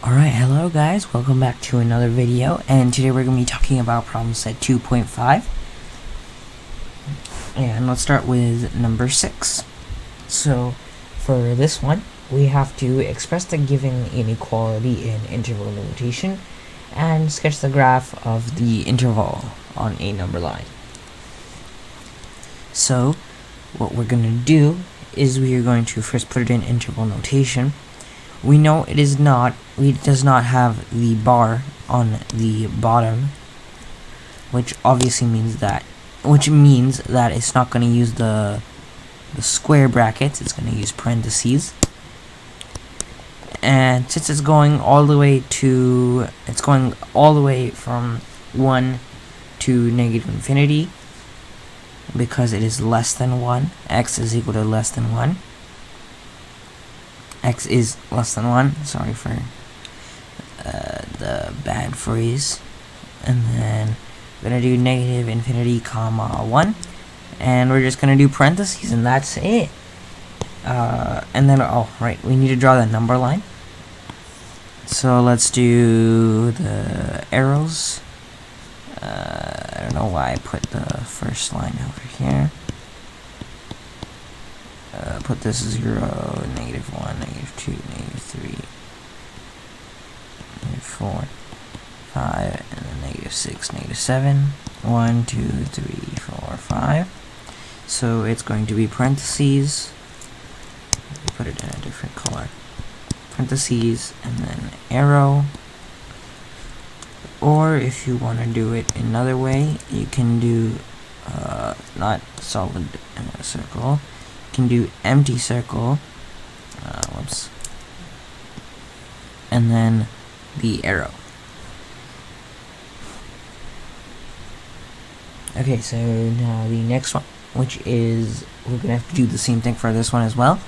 Alright, hello guys, welcome back to another video, and today we're going to be talking about problem set 2.5. And let's start with number 6. So, for this one, we have to express the given inequality in interval notation and sketch the graph of the interval on a number line. So, what we're going to do is we are going to first put it in interval notation. We know it does not have the bar on the bottom, which obviously means that it's not going to use the square brackets. It's going to use parentheses. And since it's going all the way from 1 to negative infinity, because it is less than 1, x is equal to less than 1. X is less than 1. Sorry for the bad phrase. And then we're going to do negative infinity comma 1. And we're just going to do parentheses, and that's it. And then, oh, right, we need to draw the number line. So let's do the arrows. I don't know why I put the first line over here. Put this 0, negative 1, negative 2, negative 3, negative 4, 5, and then negative 6, negative 7, 1, 2, 3, 4, 5. So it's going to be parentheses. Put it in a different color. Parentheses, and then arrow. Or if you want to do it another way, you can do not solid circle. Can do empty circle, whoops, and then the arrow. Okay, so now the next one, which is, we're gonna have to do the same thing for this one as well.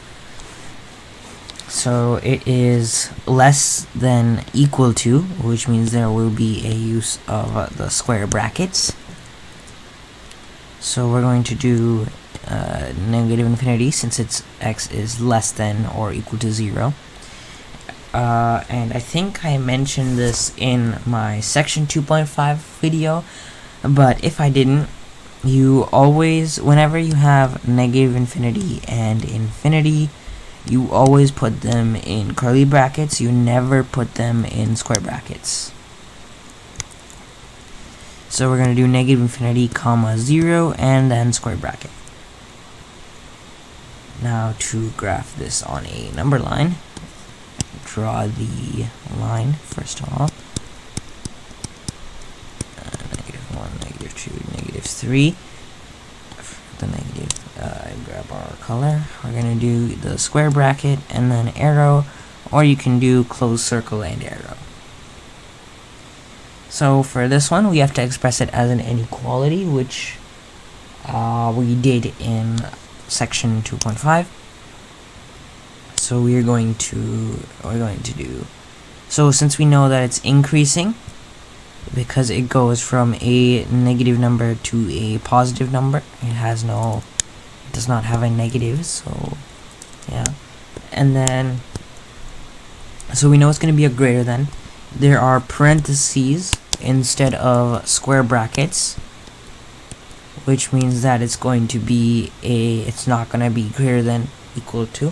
So it is less than equal to, which means there will be a use of the square brackets. So we're going to do negative infinity, since its x is less than or equal to 0. And I think I mentioned this in my section 2.5 video, but if I didn't, you always, whenever you have negative infinity and infinity, you always put them in curly brackets. You never put them in square brackets. So we're going to do negative infinity comma 0 and then square bracket. Now to graph this on a number line, draw the line first of all. Negative 1, negative 2, negative 3. The negative, grab our color. We're going to do the square bracket and then arrow, or you can do closed circle and arrow. So for this one, we have to express it as an inequality, which we did in section 2.5. So we're going to do, so since we know that it's increasing because it goes from a negative number to a positive number, it does not have a negative, so yeah. And then, so we know it's going to be a greater than. There are parentheses instead of square brackets, which means that it's going to be it's not going to be greater than equal to.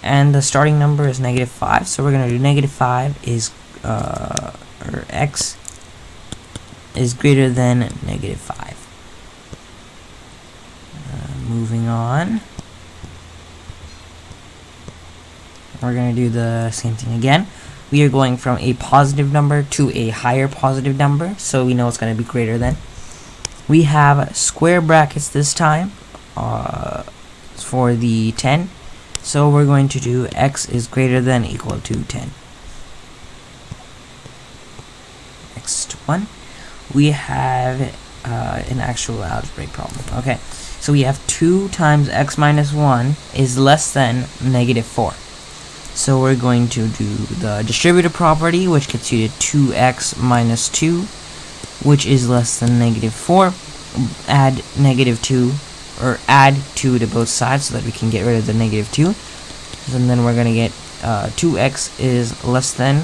And the starting number is negative 5, so we're going to do negative 5 is, or x is greater than negative 5. Moving on. We're going to do the same thing again. We are going from a positive number to a higher positive number, so we know it's going to be greater than. We have square brackets this time for the 10, so we're going to do x is greater than equal to 10. Next one, we have an actual algebraic problem. Okay, so we have 2 times x minus 1 is less than negative 4. So we're going to do the distributive property, which gets you to 2x minus 2, which is less than negative 4. Add negative 2, or add 2 to both sides so that we can get rid of the negative 2. And then we're going to get 2x is less than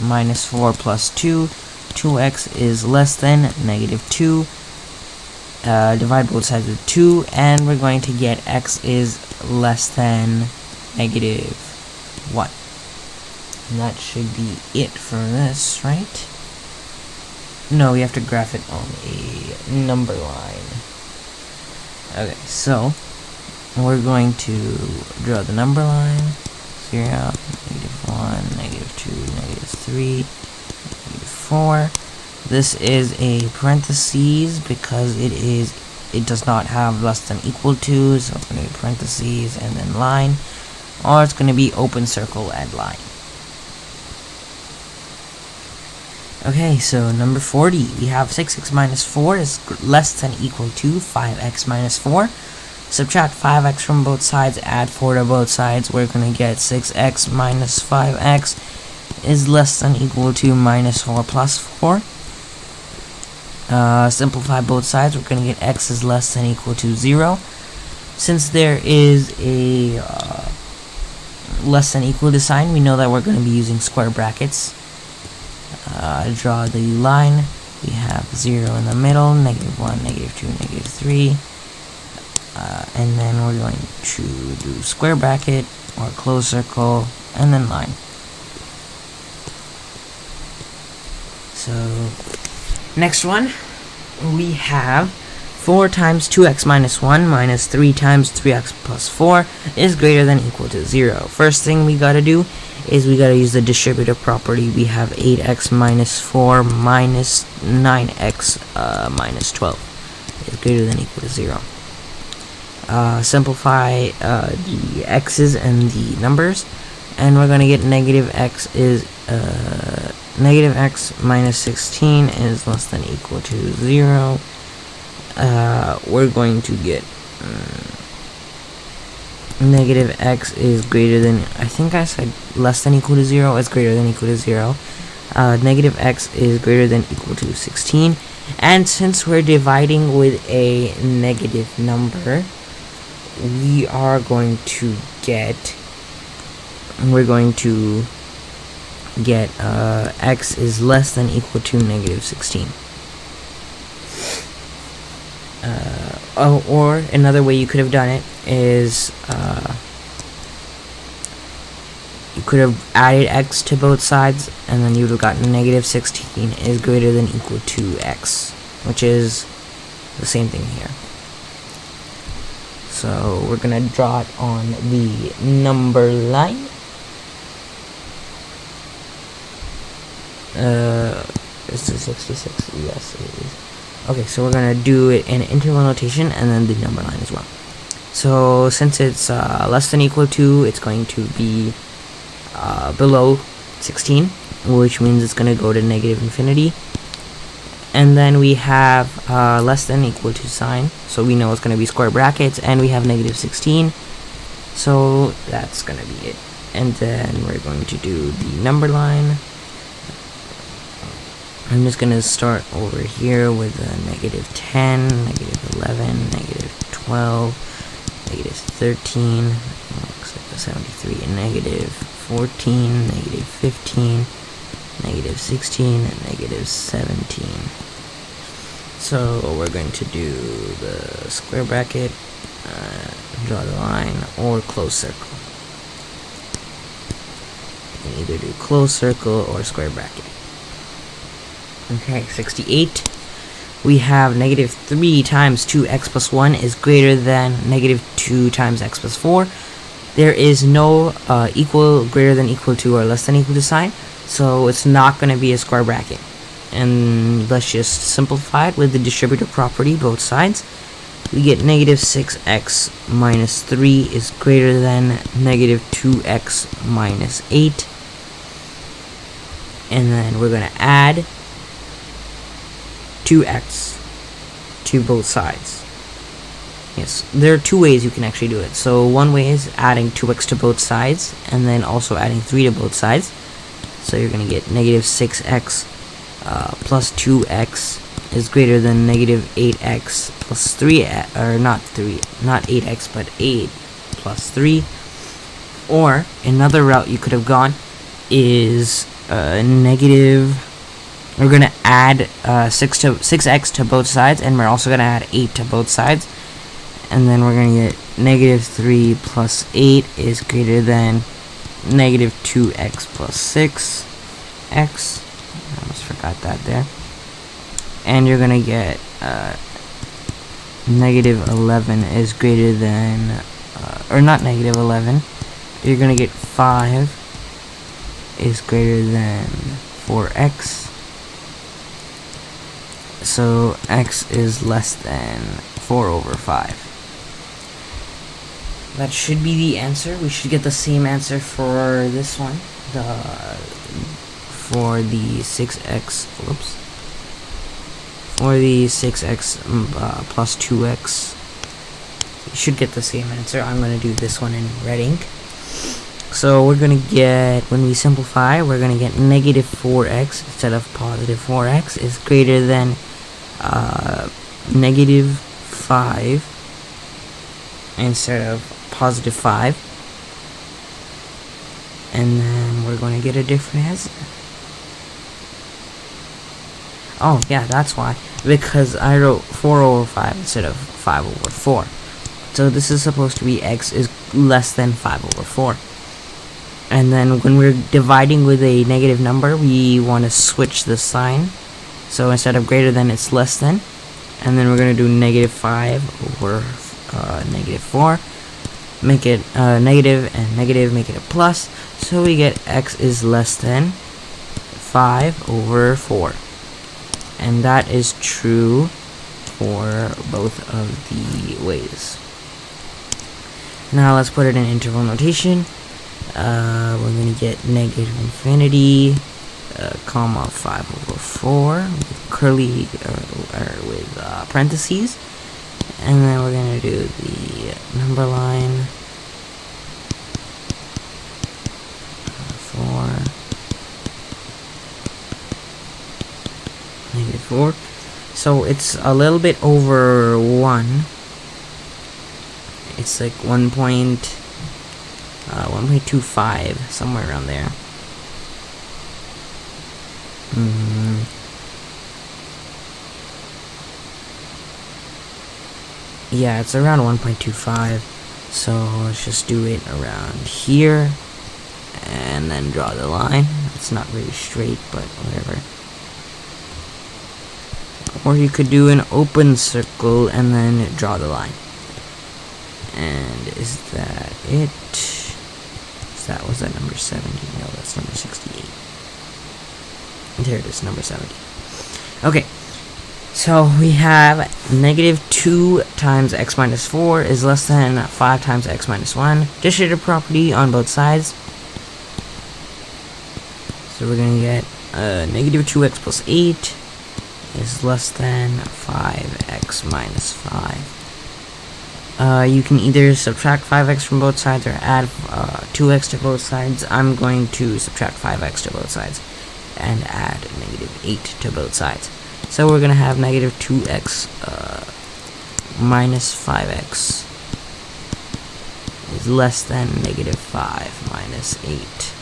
minus 4 plus 2. 2x is less than negative 2. Divide both sides with 2, and we're going to get x is less than negative 1. And that should be it for this, right? No, we have to graph it on a number line. Okay, so we're going to draw the number line. 0, negative 1, negative 2, negative 3, negative 4. This is a parentheses because it does not have less than equal to, so it's going to be parentheses and then line, or it's going to be open circle and line. Okay, so number 40, we have 6x minus 4 is less than equal to 5x minus 4. Subtract 5x from both sides, add 4 to both sides. We're going to get 6x minus 5x is less than equal to minus 4 plus 4. Simplify both sides, we're going to get x is less than equal to 0. Since there is a less than equal to sign, we know that we're going to be using square brackets. Draw the line. We have 0 in the middle, negative 1, negative 2, negative 3. And then we're going to do square bracket or close circle and then line. So next one, we have 4 times 2x minus 1 minus 3 times 3x plus 4 is greater than or equal to 0. First thing we gotta do is we gotta use the distributive property. We have 8x minus 4 minus 9x minus 12 is greater than or equal to 0. Simplify the x's and the numbers, and we're gonna get negative x is negative x minus 16 is less than or equal to 0. We're going to get negative x is greater than, I think I said less than or equal to 0, it's greater than or equal to 0. Negative x is greater than or equal to 16, and since we're dividing with a negative number, we are going to get, x is less than or equal to negative 16. Or another way you could have done it is you could have added x to both sides, and then you would have gotten negative 16 is greater than or equal to x, which is the same thing here. So we're gonna draw it on the number line. Is this 66? Yes, it is. Okay, so we're gonna do it in interval notation and then the number line as well. So since it's less than or equal to, it's going to be below 16, which means it's gonna go to negative infinity. And then we have less than or equal to sign, so we know it's gonna be square brackets, and we have negative 16, so that's gonna be it. And then we're going to do the number line. I'm just going to start over here with a negative 10, negative 11, negative 12, negative 13, looks like a 73, negative 14, negative 15, negative 16, and negative 17. So we're going to do the square bracket, draw the line, or close circle. You can either do close circle or square bracket. Okay, 68. We have negative 3 times 2x plus 1 is greater than negative 2 times x plus 4. There is no equal, greater than, equal to, or less than equal to sign, so it's not going to be a square bracket. And let's just simplify it with the distributive property, both sides. We get negative 6x minus 3 is greater than negative 2x minus 8. And then we're going to add 2x to both sides. Yes, there are two ways you can actually do it. So one way is adding 2x to both sides, and then also adding 3 to both sides. So you're going to get negative 6x plus 2x is greater than negative 8x plus 3, or not 8x, but 8 plus 3. Or another route you could have gone is we're gonna add 6x to both sides, and we're also gonna add 8 to both sides, and then we're gonna get -3 plus 8 is greater than -2x plus 6x. I almost forgot that there. And you're gonna get -11 is greater than, or not -11. You're gonna get 5 is greater than 4x. So x is less than 4/5. That should be the answer. We should get the same answer for this one. For the 6x, whoops. For the 6x plus 2x, you should get the same answer. I'm going to do this one in red ink. So we're going to get, when we simplify, we're going to get -4x instead of +4x is greater than -5 instead of +5. And then we're going to get a different answer. Oh yeah, that's why. Because I wrote 4/5 instead of 5/4. So this is supposed to be x is less than 5/4. And then when we're dividing with a negative number, we want to switch the sign. So instead of greater than, it's less than. And then we're going to do -5/4. Make it negative, and negative, make it a plus. So we get x is less than 5/4. And that is true for both of the ways. Now let's put it in interval notation. We're going to get -infinity, comma 5/4 with curly with parentheses, and then we're going to do the number line 4. So it's a little bit over 1. It's like 1.25, somewhere around there. Yeah, it's around 1.25. So let's just do it around here, and then draw the line. It's not really straight, but whatever. Or you could do an open circle and then draw the line. And is that it? Was that number 70? No, that's number 68. There it is, number 70. Okay, so we have -2 times x minus 4 is less than 5 times x minus 1. Distributive property on both sides. So we're going to get -2x plus 8 is less than 5x minus 5. You can either subtract 5x from both sides or add 2x to both sides. I'm going to subtract 5x to both sides and add -8 to both sides. So we're going to have -2x minus 5x is less than -5 minus 8.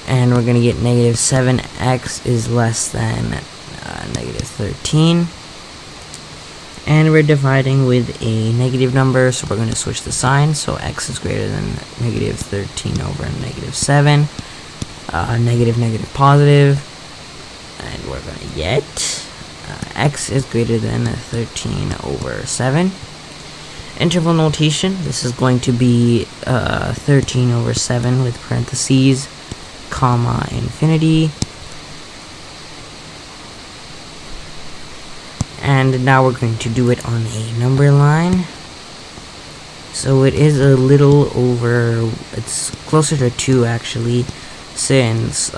And we're going to get -7x is less than -13. And we're dividing with a negative number, so we're going to switch the sign. So x is greater than -13 over -7. Negative, negative, positive. And we're going to get x is greater than 13 over 7. Interval notation, this is going to be 13 over 7 with parentheses, comma, infinity. And now we're going to do it on a number line. So it is a little over, it's closer to 2 actually, since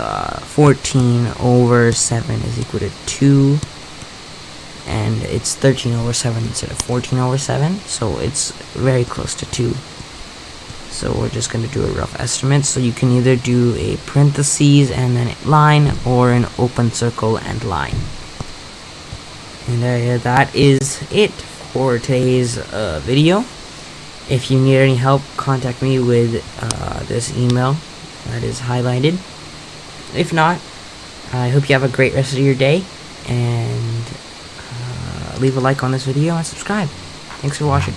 14 over 7 is equal to 2. And it's 13 over 7 instead of 14 over 7. So it's very close to 2. So we're just going to do a rough estimate. So you can either do a parentheses and then a line, or an open circle and line. And that is it for today's video. If you need any help, contact me with this email that is highlighted. if not, I hope you have a great rest of your day, and leave a like on this video and subscribe. Thanks for watching.